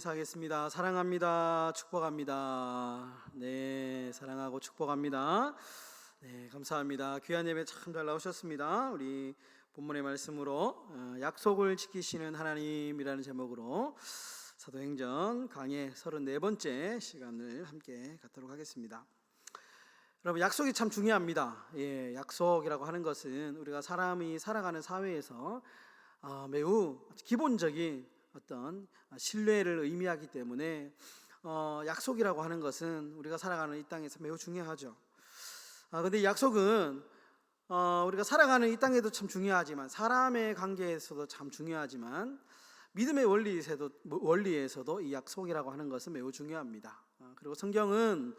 인사하겠습니다. 사랑합니다. 축복합니다. 네, 사랑하고 축복합니다. 네, 감사합니다. 귀한 예배 참 잘 나오셨습니다. 우리 본문의 말씀으로 약속을 지키시는 하나님이라는 제목으로 사도행전 강의 34번째 시간을 함께 갖도록 하겠습니다. 여러분, 약속이 참 중요합니다. 약속이라고 하는 것은 우리가 사람이 살아가는 사회에서 매우 기본적인 어떤 신뢰를 의미하기 때문에 약속이라고 하는 것은 우리가 살아가는 이 땅에서 매우 중요하죠. 그런데 이 약속은 우리가 살아가는 이 땅에도 참 중요하지만, 사람의 관계에서도 참 중요하지만, 믿음의 원리에서도 이 약속이라고 하는 것은 매우 중요합니다. 그리고 성경은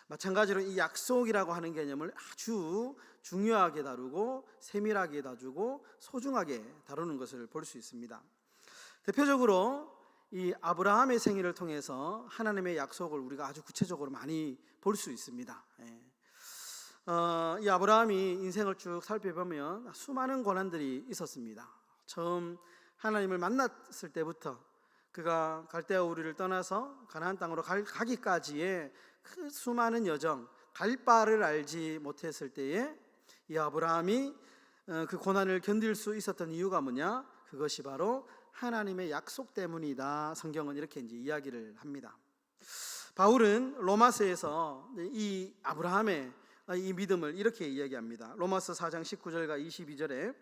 마찬가지로 이 약속이라고 하는 개념을 아주 중요하게 다루고 세밀하게 다루고 소중하게 다루는 것을 볼 수 있습니다. 대표적으로 이 아브라함의 생애를 통해서 하나님의 약속을 우리가 아주 구체적으로 많이 볼 수 있습니다. 이 아브라함이 인생을 쭉 살펴보면 수많은 고난들이 있었습니다. 처음 하나님을 만났을 때부터 그가 갈대아 우르를 떠나서 가나안 땅으로 가기까지의 그 수많은 여정, 갈 바를 알지 못했을 때에 이 아브라함이 그 고난을 견딜 수 있었던 이유가 뭐냐? 그것이 바로 하나님의 약속 때문이다. 성경은 이렇게 이제 이야기를 합니다. 바울은 로마서에서 이 아브라함의 이 믿음을 이렇게 이야기합니다. 로마서 4장 19절과 22절에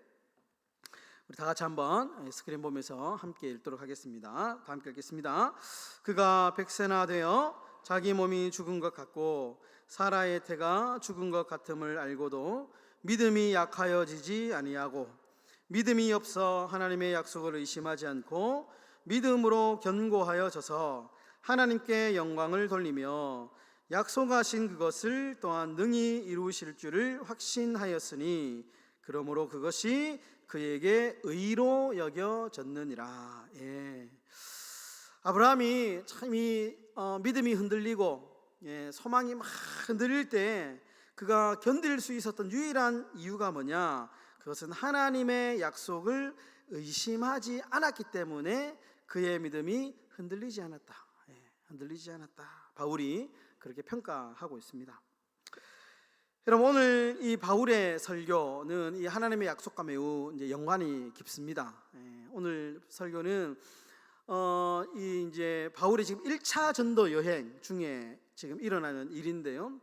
우리 다 같이 한번 스크린 보면서 함께 읽도록 하겠습니다. 다 함께 읽겠습니다. 그가 백세나 되어 자기 몸이 죽은 것 같고 사라의 태가 죽은 것 같음을 알고도 믿음이 약하여지지 아니하고 믿음이 없어 하나님의 약속을 의심하지 않고 믿음으로 견고하여 져서 하나님께 영광을 돌리며 약속하신 그것을 또한 능히 이루실 줄을 확신하였으니 그러므로 그것이 그에게 의로 여겨졌느니라. 아브라함이 참 이 믿음이 흔들리고 소망이 막 흔들릴 때 그가 견딜 수 있었던 유일한 이유가 뭐냐? 그것은 하나님의 약속을 의심하지 않았기 때문에 그의 믿음이 흔들리지 않았다. 흔들리지 않았다. 바울이 그렇게 평가하고 있습니다. 여러분, 오늘 이 바울의 설교는 이 하나님의 약속과 매우 이제 연관이 깊습니다. 오늘 설교는 이 이제 바울의 지금 1차 전도 여행 중에 지금 일어나는 일인데요.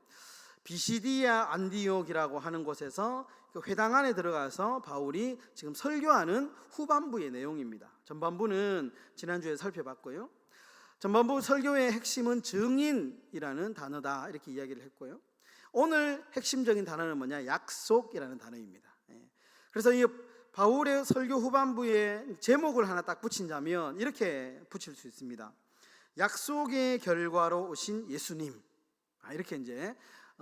비시디아 안디옥이라고 하는 곳에서 그 회당 안에 들어가서 바울이 지금 설교하는 후반부의 내용입니다. 전반부는 지난주에 살펴봤고요. 전반부 설교의 핵심은 증인이라는 단어다 이렇게 이야기를 했고요. 오늘 핵심적인 단어는 뭐냐? 약속이라는 단어입니다. 그래서 이 바울의 설교 후반부에 제목을 하나 딱 붙인다면 이렇게 붙일 수 있습니다. 약속의 결과로 오신 예수님. 이렇게 이제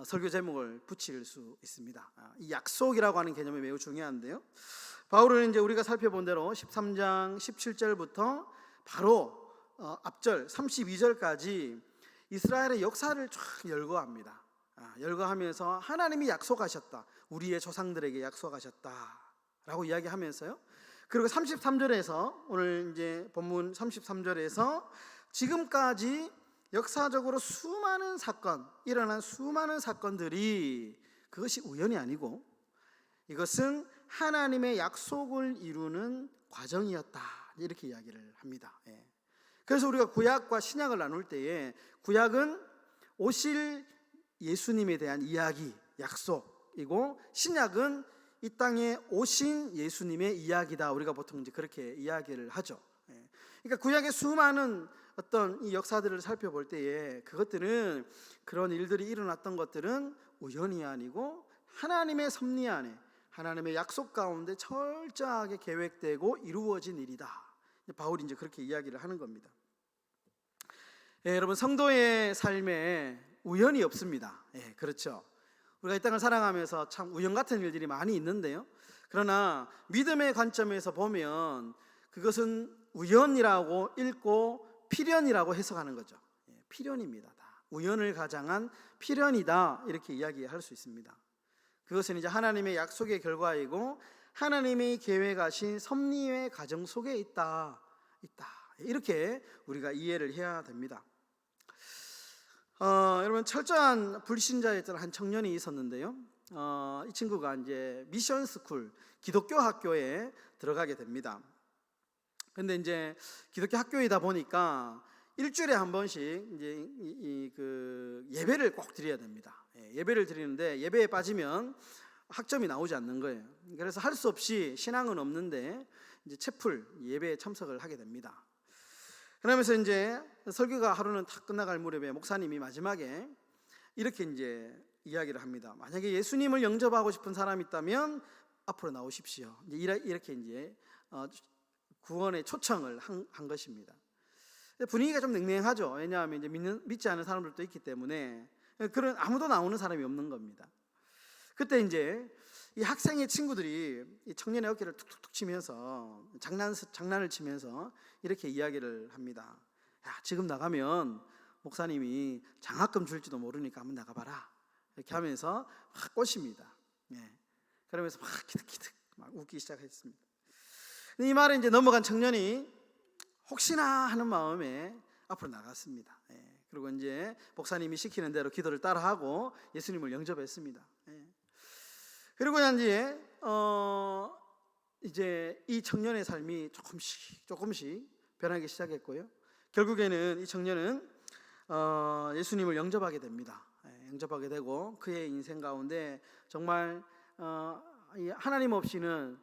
설교 제목을 붙일 수 있습니다. 이 약속이라고 하는 개념이 매우 중요한데요. 바울은 이제 우리가 살펴본 대로 13장 17절부터 바로 앞절 32절까지 이스라엘의 역사를 쫙 열거합니다. 열거하면서 하나님이 약속하셨다. 우리의 조상들에게 약속하셨다. 라고 이야기하면서요. 그리고 33절에서 오늘 이제 본문 33절에서 지금까지 역사적으로 일어난 수많은 사건들이 그것이 우연이 아니고 이것은 하나님의 약속을 이루는 과정이었다. 이렇게 이야기를 합니다. 그래서 우리가 구약과 신약을 나눌 때에 구약은 오실 예수님에 대한 이야기, 약속이고 신약은 이 땅에 오신 예수님의 이야기다. 우리가 보통 이제 그렇게 이야기를 하죠. 그러니까 구약의 수많은 어떤 이 역사들을 살펴볼 때에 그것들은 그런 일들이 일어났던 것들은 우연이 아니고 하나님의 섭리 안에 하나님의 약속 가운데 철저하게 계획되고 이루어진 일이다. 바울이 이제 그렇게 이야기를 하는 겁니다. 여러분, 성도의 삶에 우연이 없습니다. 그렇죠. 우리가 이 땅을 살아가면서 참 우연 같은 일들이 많이 있는데요. 그러나 믿음의 관점에서 보면 그것은 우연이라고 읽고 필연이라고 해석하는 거죠. 필연입니다. 다 우연을 가장한 필연이다 이렇게 이야기할 수 있습니다. 그것은 이제 하나님의 약속의 결과이고 하나님이 계획하신 섭리의 과정 속에 있다. 이렇게 우리가 이해를 해야 됩니다. 여러분, 철저한 불신자였던 한 청년이 있었는데요. 이 친구가 이제 미션 스쿨, 기독교 학교에 들어가게 됩니다. 근데 이제 기독교 학교이다 보니까 일주일에 한 번씩 이제 그 예배를 꼭 드려야 됩니다. 예배를 드리는데 예배에 빠지면 학점이 나오지 않는 거예요. 그래서 할 수 없이 신앙은 없는데 이제 채플 예배에 참석을 하게 됩니다. 그러면서 이제 설교가 하루는 다 끝나갈 무렵에 목사님이 마지막에 이렇게 이제 이야기를 합니다. 만약에 예수님을 영접하고 싶은 사람이 있다면 앞으로 나오십시오. 이렇게 이제 구원의 초청을 한 것입니다. 분위기가 좀 냉랭하죠. 왜냐하면 이제 믿지 않는 사람들도 있기 때문에 그런 아무도 나오는 사람이 없는 겁니다. 그때 이제 이 학생의 친구들이 이 청년의 어깨를 툭툭툭 치면서 장난을 치면서 이렇게 이야기를 합니다. 야, 지금 나가면 목사님이 장학금 줄지도 모르니까 한번 나가봐라. 이렇게 하면서 막 꼬십니다. 그러면서 막 키득키득 막 웃기 시작했습니다. 이 말에 이제 넘어간 청년이 혹시나 하는 마음에 앞으로 나갔습니다. 그리고 이제 목사님이 시키는 대로 기도를 따라하고 예수님을 영접했습니다. 그리고 이제 이 청년의 삶이 조금씩 변하기 시작했고요. 결국에는 이 청년은 예수님을 영접하게 됩니다. 영접하게 되고 그의 인생 가운데 정말 하나님 없이는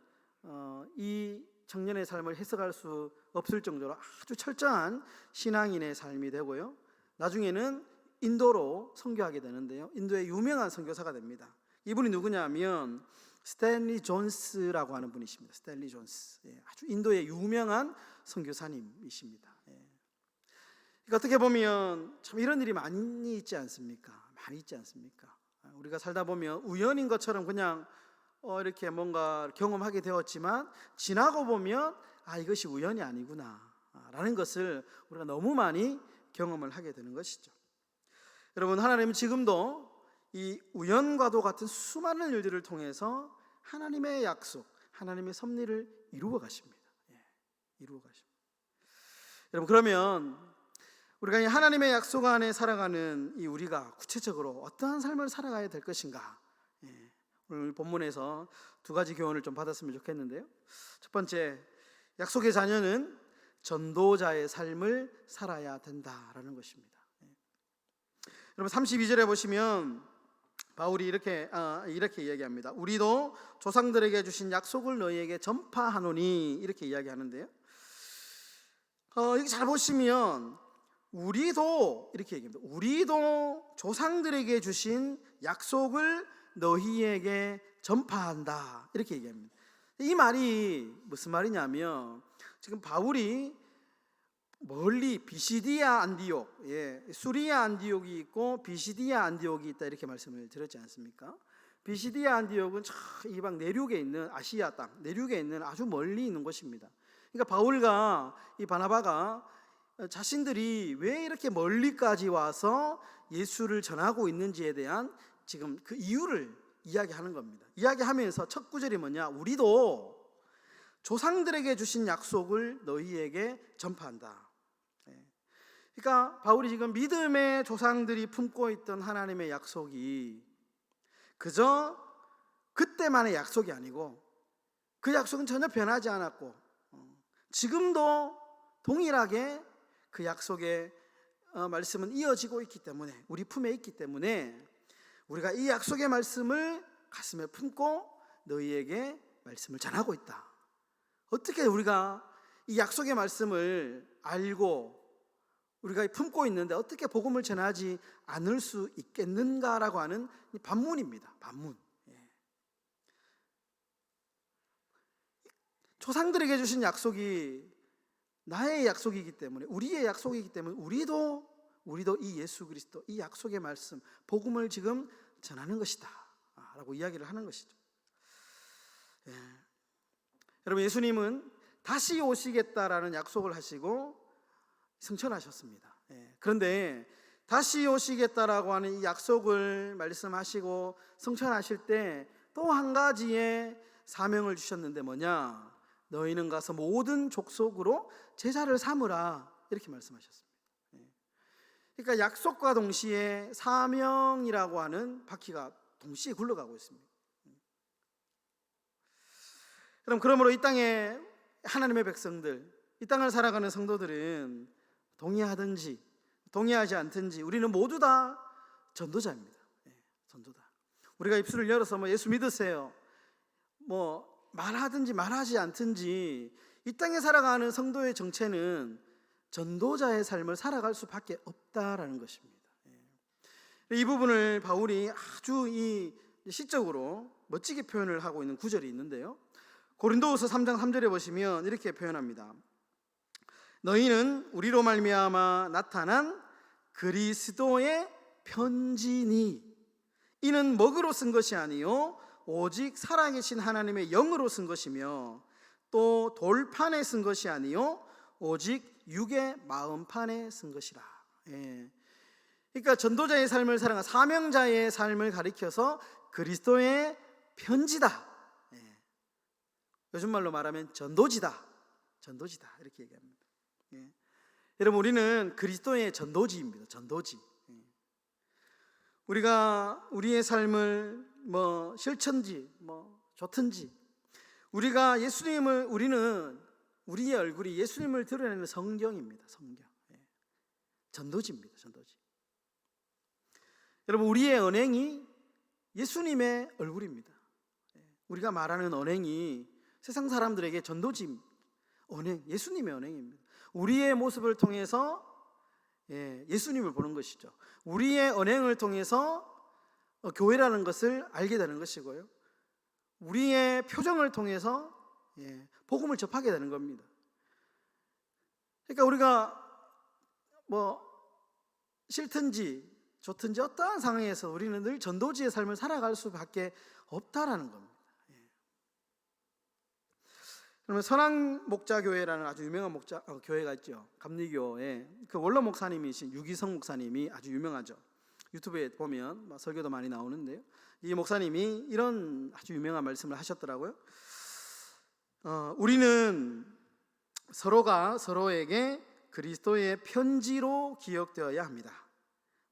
이 청년의 삶을 해석할 수 없을 정도로 아주 철저한 신앙인의 삶이 되고요. 나중에는 인도로 선교하게 되는데요. 인도의 유명한 선교사가 됩니다. 이분이 누구냐면 스탠리 존스라고 하는 분이십니다. 스탠리 존스. 아주 인도의 유명한 선교사님이십니다. 그러니까 어떻게 보면 참 이런 일이 많이 있지 않습니까? 많이 있지 않습니까? 우리가 살다 보면 우연인 것처럼 그냥 이렇게 뭔가 경험하게 되었지만 지나고 보면 이것이 우연이 아니구나 라는 것을 우리가 너무 많이 경험을 하게 되는 것이죠. 여러분, 하나님은 지금도 이 우연과도 같은 수많은 일들을 통해서 하나님의 약속, 하나님의 섭리를 이루어 가십니다. 이루어 가십니다. 여러분, 그러면 우리가 이 하나님의 약속 안에 살아가는 이 우리가 구체적으로 어떠한 삶을 살아가야 될 것인가? 오늘 본문에서 두 가지 교훈을 좀 받았으면 좋겠는데요. 첫 번째, 약속의 자녀는 전도자의 삶을 살아야 된다라는 것입니다. 여러분, 32절에 보시면 바울이 이렇게 이야기합니다. 우리도 조상들에게 주신 약속을 너희에게 전파하노니 이렇게 이야기하는데요. 여기 잘 보시면 우리도 이렇게 얘기합니다. 우리도 조상들에게 주신 약속을 너희에게 전파한다 이렇게 얘기합니다. 이 말이 무슨 말이냐면 지금 바울이 멀리 비시디아 안디옥, 수리아 안디옥이 있고 비시디아 안디옥이 있다 이렇게 말씀을 드렸지 않습니까? 비시디아 안디옥은 저 이방 내륙에 있는 아시아 땅 내륙에 있는 아주 멀리 있는 곳입니다. 그러니까 바울과 이 바나바가 자신들이 왜 이렇게 멀리까지 와서 예수를 전하고 있는지에 대한 지금 그 이유를 이야기하는 겁니다. 이야기하면서 첫 구절이 뭐냐? 우리도 조상들에게 주신 약속을 너희에게 전파한다. 그러니까 바울이 지금 믿음의 조상들이 품고 있던 하나님의 약속이 그저 그때만의 약속이 아니고 그 약속은 전혀 변하지 않았고 지금도 동일하게 그 약속의 말씀은 이어지고 있기 때문에 우리 품에 있기 때문에 우리가 이 약속의 말씀을 가슴에 품고 너희에게 말씀을 전하고 있다. 어떻게 우리가 이 약속의 말씀을 알고 우리가 품고 있는데 어떻게 복음을 전하지 않을 수 있겠는가라고 하는 반문입니다. 반문. 조상들에게 주신 약속이 나의 약속이기 때문에 우리의 약속이기 때문에 우리도 이 예수 그리스도 이 약속의 말씀 복음을 지금 전하는 것이다 라고 이야기를 하는 것이죠. 여러분, 예수님은 다시 오시겠다라는 약속을 하시고 승천하셨습니다. 그런데 다시 오시겠다라고 하는 이 약속을 말씀하시고 승천하실 때 또 한 가지의 사명을 주셨는데 뭐냐? 너희는 가서 모든 족속으로 제자를 삼으라 이렇게 말씀하셨습니다. 그러니까 약속과 동시에 사명이라고 하는 바퀴가 동시에 굴러가고 있습니다. 그러므로 이 땅에 하나님의 백성들, 이 땅을 살아가는 성도들은 동의하든지 동의하지 않든지 우리는 모두 다 전도자입니다. 전도자. 우리가 입술을 열어서 예수 믿으세요, 말하든지 말하지 않든지 이 땅에 살아가는 성도의 정체는 전도자의 삶을 살아갈 수밖에 없다라는 것입니다. 이 부분을 바울이 아주 시적으로 멋지게 표현을 하고 있는 구절이 있는데요, 고린도후서 3장 3절에 보시면 이렇게 표현합니다. 너희는 우리로 말미암아 나타난 그리스도의 편지니 이는 먹으로 쓴 것이 아니요 오직 살아계신 하나님의 영으로 쓴 것이며 또 돌판에 쓴 것이 아니요 오직 육의 마음판에 쓴 것이라. 그러니까 전도자의 삶을 살아가 사명자의 삶을 가리켜서 그리스도의 편지다. 요즘 말로 말하면 전도지다 이렇게 얘기합니다. 여러분, 우리는 그리스도의 전도지입니다. 전도지. 우리가 우리의 삶을 싫든지 좋든지 우리가 우리는 우리의 얼굴이 예수님을 드러내는 성경입니다. 성경. 전도지입니다. 전도지. 여러분, 우리의 언행이 예수님의 얼굴입니다. 우리가 말하는 언행이 세상 사람들에게 전도지 언행, 예수님의 언행입니다. 우리의 모습을 통해서 예수님을 보는 것이죠. 우리의 언행을 통해서 교회라는 것을 알게 되는 것이고요, 우리의 표정을 통해서 복음을 접하게 되는 겁니다. 그러니까 우리가 싫든지 좋든지 어떠한 상황에서 우리는 늘 전도지의 삶을 살아갈 수밖에 없다라는 겁니다. 그러면 선왕목자교회라는 아주 유명한 교회가 있죠. 감리교에 그 원로 목사님이신 유기성 목사님이 아주 유명하죠. 유튜브에 보면 설교도 많이 나오는데요, 이 목사님이 이런 아주 유명한 말씀을 하셨더라고요. 우리는 서로가 서로에게 그리스도의 편지로 기억되어야 합니다.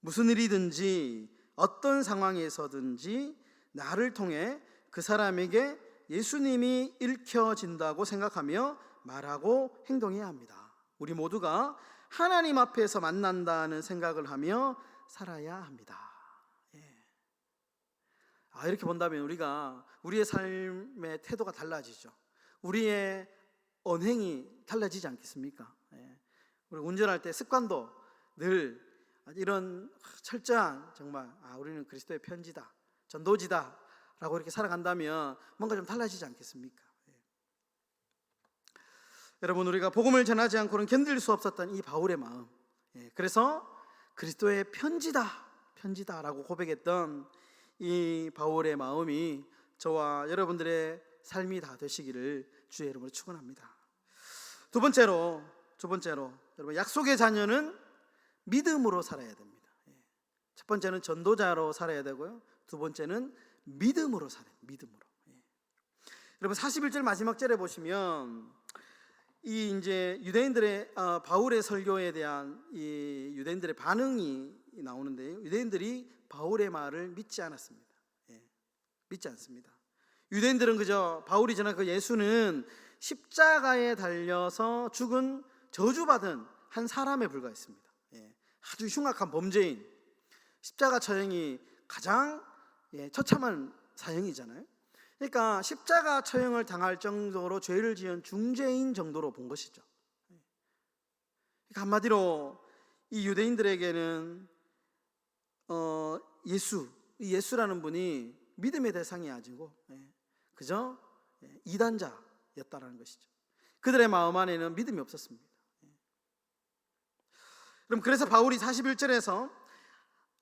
무슨 일이든지 어떤 상황에서든지 나를 통해 그 사람에게 예수님이 읽혀진다고 생각하며 말하고 행동해야 합니다. 우리 모두가 하나님 앞에서 만난다는 생각을 하며 살아야 합니다. 이렇게 본다면 우리의 삶의 태도가 달라지죠. 우리의 언행이 달라지지 않겠습니까? 우리 운전할 때 습관도 늘 이런 철저한 정말 우리는 그리스도의 편지다, 전도지다 라고 이렇게 살아간다면 뭔가 좀 달라지지 않겠습니까? 여러분, 우리가 복음을 전하지 않고는 견딜 수 없었던 이 바울의 마음, 그래서 그리스도의 편지다라고 고백했던 이 바울의 마음이 저와 여러분들의 삶이 다 되시기를 주의 이름으로 축원합니다. 두 번째로 여러분, 약속의 자녀는 믿음으로 살아야 됩니다. 첫 번째는 전도자로 살아야 되고요, 두 번째는 믿음으로 살아요. 믿음으로. 여러분, 41절 마지막 절에 보시면 이제 유대인들의 바울의 설교에 대한 이 유대인들의 반응이 나오는데요, 유대인들이 바울의 말을 믿지 않았습니다. 믿지 않습니다. 유대인들은 그저 바울이 전한 그 예수는 십자가에 달려서 죽은 저주받은 한 사람에 불과했습니다. 아주 흉악한 범죄인, 십자가 처형이 가장 처참한 사형이잖아요. 그러니까 십자가 처형을 당할 정도로 죄를 지은 중죄인 정도로 본 것이죠. 그러니까 한마디로 이 유대인들에게는 예수라는 분이 믿음의 대상이 아니고 그저 이단자였다라는 것이죠. 그들의 마음 안에는 믿음이 없었습니다. 그래서 바울이 41절에서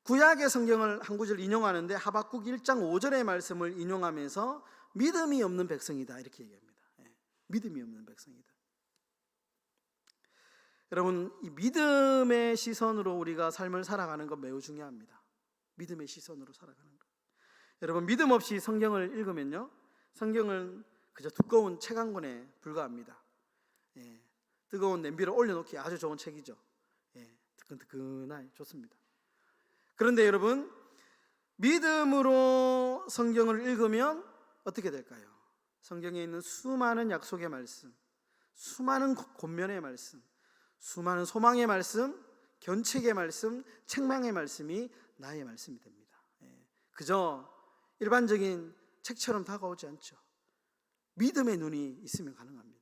구약의 성경을 한 구절 인용하는데 하박국 1장 5절의 말씀을 인용하면서 믿음이 없는 백성이다 이렇게 얘기합니다. 믿음이 없는 백성이다. 여러분, 이 믿음의 시선으로 우리가 삶을 살아가는 건 매우 중요합니다. 믿음의 시선으로 살아가는 것. 여러분, 믿음 없이 성경을 읽으면요, 성경은 그저 두꺼운 책 한 권에 불과합니다. 예, 뜨거운 냄비를 올려놓기 아주 좋은 책이죠. 예, 뜨끈뜨끈하게 좋습니다. 그런데 여러분, 믿음으로 성경을 읽으면 어떻게 될까요? 성경에 있는 수많은 약속의 말씀, 수많은 권면의 말씀, 수많은 소망의 말씀, 견책의 말씀, 책망의 말씀이 나의 말씀이 됩니다. 그저 일반적인 책처럼 다가오지 않죠. 믿음의 눈이 있으면 가능합니다.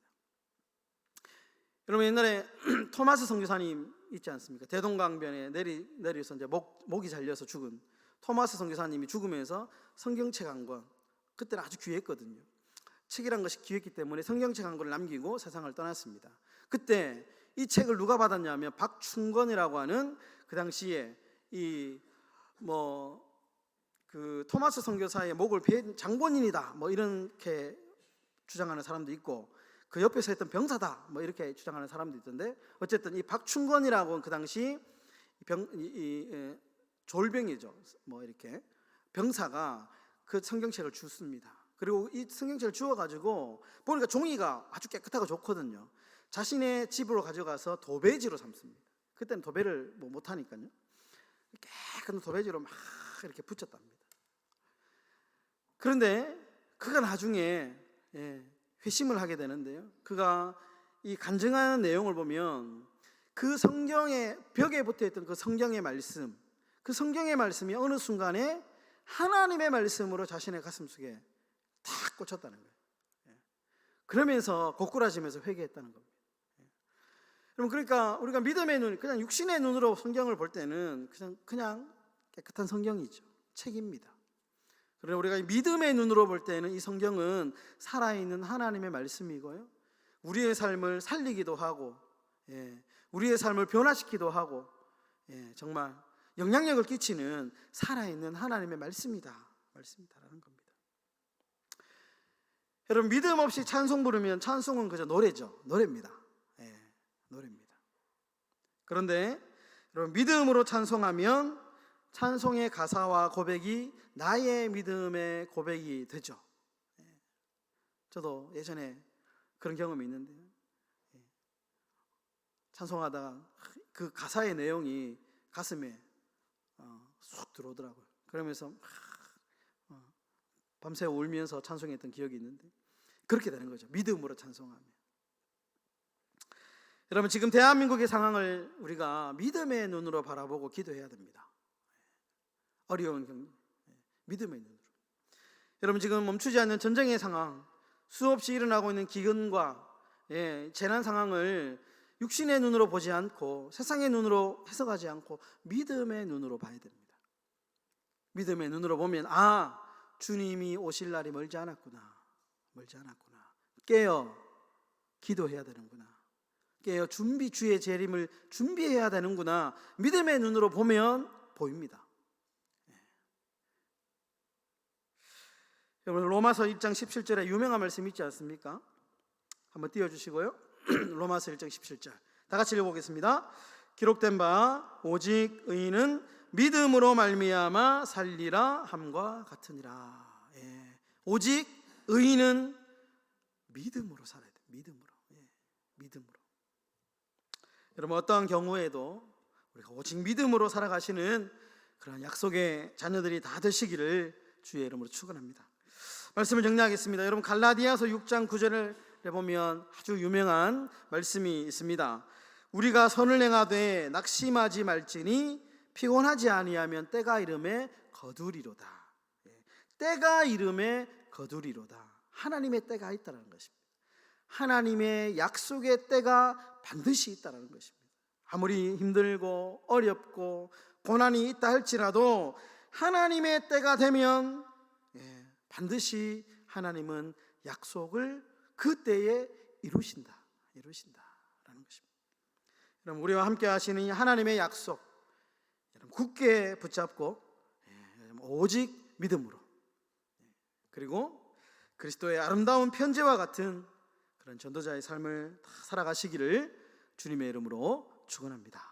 여러분, 옛날에 토마스 선교사님 있지 않습니까? 대동강변에 내려서 이제 목이 잘려서 죽은 토마스 선교사님이 죽으면서 성경책 한 권, 그때는 아주 귀했거든요. 책이란 것이 귀했기 때문에 성경책 한 권을 남기고 세상을 떠났습니다. 그때 이 책을 누가 받았냐면 박충건이라고 하는 그 당시에 그 토마스 선교사의 목을 베인 장본인이다 뭐 이렇게 주장하는 사람도 있고, 그 옆에서 했던 병사다 뭐 이렇게 주장하는 사람도 있던데, 어쨌든 이 박충건이라고 그 당시 졸병이죠. 뭐 이렇게 병사가 그 성경책을 줍습니다. 그리고 이 성경책을 주워가지고 보니까 종이가 아주 깨끗하고 좋거든요. 자신의 집으로 가져가서 도배지로 삼습니다. 그때는 도배를 못하니까요. 깨끗한 도배지로 막 이렇게 붙였답니다. 그런데 그가 나중에 회심을 하게 되는데요, 그가 이 간증하는 내용을 보면 그 성경의 벽에 붙어있던 그 성경의 말씀, 그 성경의 말씀이 어느 순간에 하나님의 말씀으로 자신의 가슴속에 탁 꽂혔다는 거예요. 그러면서 고꾸라지면서 회개했다는 겁니다. 여러분, 그러니까 우리가 믿음의 눈, 그냥 육신의 눈으로 성경을 볼 때는 그냥 깨끗한 성경이죠. 책입니다. 그러나 우리가 믿음의 눈으로 볼 때는 이 성경은 살아있는 하나님의 말씀이고요, 우리의 삶을 살리기도 하고, 우리의 삶을 변화시키기도 하고, 정말 영향력을 끼치는 살아있는 하나님의 말씀이다라는 겁니다. 여러분, 믿음 없이 찬송 부르면 찬송은 그저 노래입니다. 노래입니다. 그런데 여러분, 믿음으로 찬송하면 찬송의 가사와 고백이 나의 믿음의 고백이 되죠. 저도 예전에 그런 경험이 있는데요, 찬송하다가 그 가사의 내용이 가슴에 쑥 들어오더라고요. 그러면서 밤새 울면서 찬송했던 기억이 있는데, 그렇게 되는 거죠. 믿음으로 찬송하면. 여러분, 지금 대한민국의 상황을 우리가 믿음의 눈으로 바라보고 기도해야 됩니다. 어려운 경기, 믿음의 눈으로. 여러분, 지금 멈추지 않는 전쟁의 상황, 수없이 일어나고 있는 기근과 재난 상황을 육신의 눈으로 보지 않고 세상의 눈으로 해석하지 않고 믿음의 눈으로 봐야 됩니다. 믿음의 눈으로 보면 주님이 오실 날이 멀지 않았구나. 깨어 기도해야 되는구나. 깨어 주의 재림을 준비해야 되는구나. 믿음의 눈으로 보면 보입니다. 여러분, 로마서 1장 17절에 유명한 말씀 있지 않습니까? 한번 띄워주시고요. 로마서 1장 17절 다 같이 읽어보겠습니다. 기록된 바 오직 의인은 믿음으로 말미암아 살리라 함과 같으니라. 오직 의인은 믿음으로 살아야 돼요. 믿음으로. 여러분, 어떠한 경우에도 우리가 오직 믿음으로 살아가시는 그런 약속의 자녀들이 다 되시기를 주의 이름으로 축원합니다. 말씀을 정리하겠습니다. 여러분, 갈라디아서 6장 9절을 보면 아주 유명한 말씀이 있습니다. 우리가 선을 행하되 낙심하지 말지니 피곤하지 아니하면 때가 이름에 거두리로다. 때가 이름에 거두리로다. 하나님의 때가 있다는 것입니다. 하나님의 약속의 때가 반드시 있다는 것입니다. 아무리 힘들고 어렵고 고난이 있다 할지라도 하나님의 때가 되면 반드시 하나님은 약속을 그 때에 이루신다라는 것입니다. 여러분, 우리와 함께 하시는 이 하나님의 약속, 여러분 굳게 붙잡고 오직 믿음으로, 그리고 그리스도의 아름다운 편지와 같은 그런 전도자의 삶을 살아가시기를 주님의 이름으로 축원합니다.